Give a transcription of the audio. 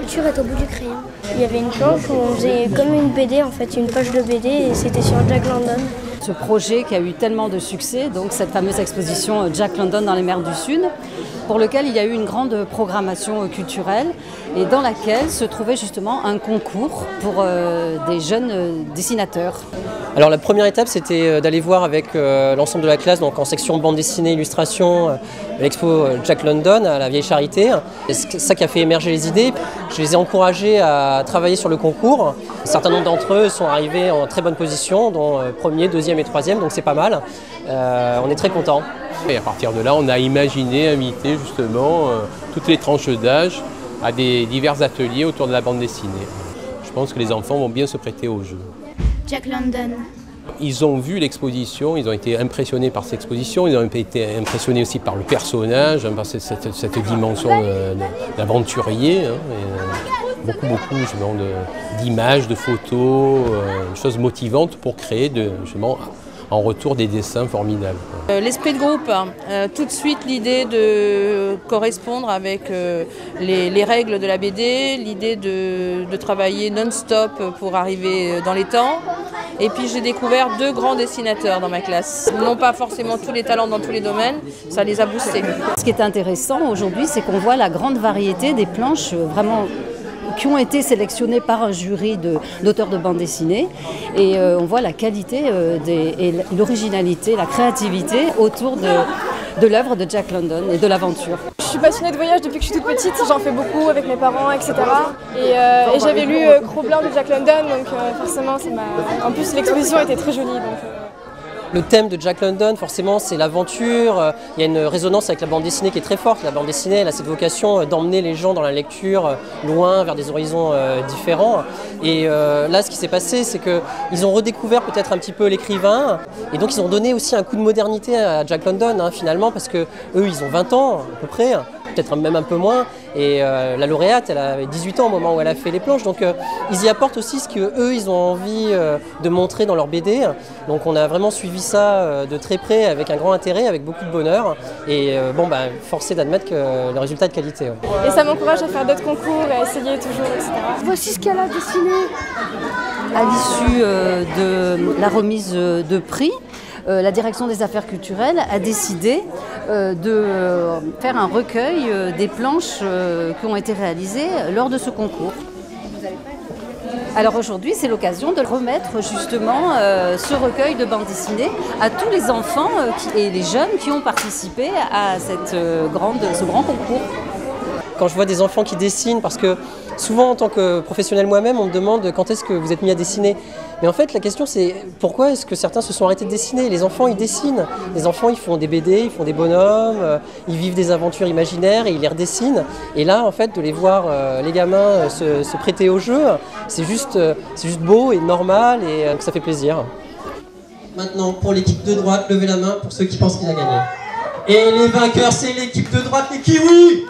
culture est au bout du crayon. Il y avait une planche où on faisait comme une BD, en fait, une page de BD, et c'était sur Jack London. Ce projet qui a eu tellement de succès, donc cette fameuse exposition Jack London dans les mers du Sud, pour lequel il y a eu une grande programmation culturelle et dans laquelle se trouvait justement un concours pour des jeunes dessinateurs. Alors la première étape, c'était d'aller voir avec l'ensemble de la classe, donc en section bande dessinée, illustration, l'expo Jack London à la Vieille Charité. C'est ça qui a fait émerger les idées. Je les ai encouragés à travailler sur le concours. Un certain nombre d'entre eux sont arrivés en très bonne position, dont premier, deuxième et troisième, donc c'est pas mal. On est très contents. Et à partir de là, on a imaginé inviter justement toutes les tranches d'âge à des divers ateliers autour de la bande dessinée. Je pense que les enfants vont bien se prêter au jeu. Jack London. Ils ont vu l'exposition, ils ont été impressionnés par cette exposition, ils ont été impressionnés aussi par le personnage, par cette dimension d'aventurier. Beaucoup d'images, de photos, de choses motivantes pour créer justement en retour des dessins formidables. L'esprit de groupe, tout de suite l'idée de correspondre avec les règles de la BD, l'idée de travailler non-stop pour arriver dans les temps. Et puis j'ai découvert 2 grands dessinateurs dans ma classe. Ils n'ont pas forcément tous les talents dans tous les domaines, ça les a boostés. Ce qui est intéressant aujourd'hui, c'est qu'on voit la grande variété des planches vraiment qui ont été sélectionnés par un jury d'auteurs de bande dessinée et on voit la qualité et l'originalité, la créativité autour de l'œuvre de Jack London et de l'aventure. Je suis passionnée de voyage depuis que je suis toute petite, j'en fais beaucoup avec mes parents, etc. Et j'avais lu Cro-Blanc de Jack London, donc forcément ça m'a... En plus l'exposition était très jolie. Le thème de Jack London, forcément, c'est l'aventure. Il y a une résonance avec la bande dessinée qui est très forte. La bande dessinée, elle a cette vocation d'emmener les gens dans la lecture loin, vers des horizons différents. Et là, ce qui s'est passé, c'est qu'ils ont redécouvert peut-être un petit peu l'écrivain. Et donc, ils ont donné aussi un coup de modernité à Jack London, finalement, parce qu'eux, ils ont 20 ans, à peu près, peut-être même un peu moins. Et la lauréate, elle avait 18 ans au moment où elle a fait les planches. Donc, ils y apportent aussi ce qu'eux, ils ont envie de montrer dans leur BD. Donc, on a vraiment suivi ça de très près, avec un grand intérêt, avec beaucoup de bonheur. Et force est d'admettre que le résultat est de qualité. Et ça m'encourage à faire d'autres concours, à essayer toujours, etc. Voici ce qu'elle a dessiné. À l'issue de la remise de prix, la direction des affaires culturelles a décidé de faire un recueil des planches qui ont été réalisées lors de ce concours. Alors aujourd'hui, c'est l'occasion de remettre justement ce recueil de bande dessinée à tous les enfants et les jeunes qui ont participé à ce grand concours. Quand je vois des enfants qui dessinent, parce que souvent en tant que professionnel moi-même, on me demande quand est-ce que vous êtes mis à dessiner. Mais en fait, la question c'est pourquoi est-ce que certains se sont arrêtés de dessiner? Les enfants, ils dessinent. Les enfants, ils font des BD, ils font des bonhommes, ils vivent des aventures imaginaires et ils les redessinent. Et là, en fait, de les voir, les gamins, se prêter au jeu, c'est juste beau et normal et ça fait plaisir. Maintenant, pour l'équipe de droite, levez la main pour ceux qui pensent qu'il a gagné. Et les vainqueurs, c'est l'équipe de droite, les Kiwis!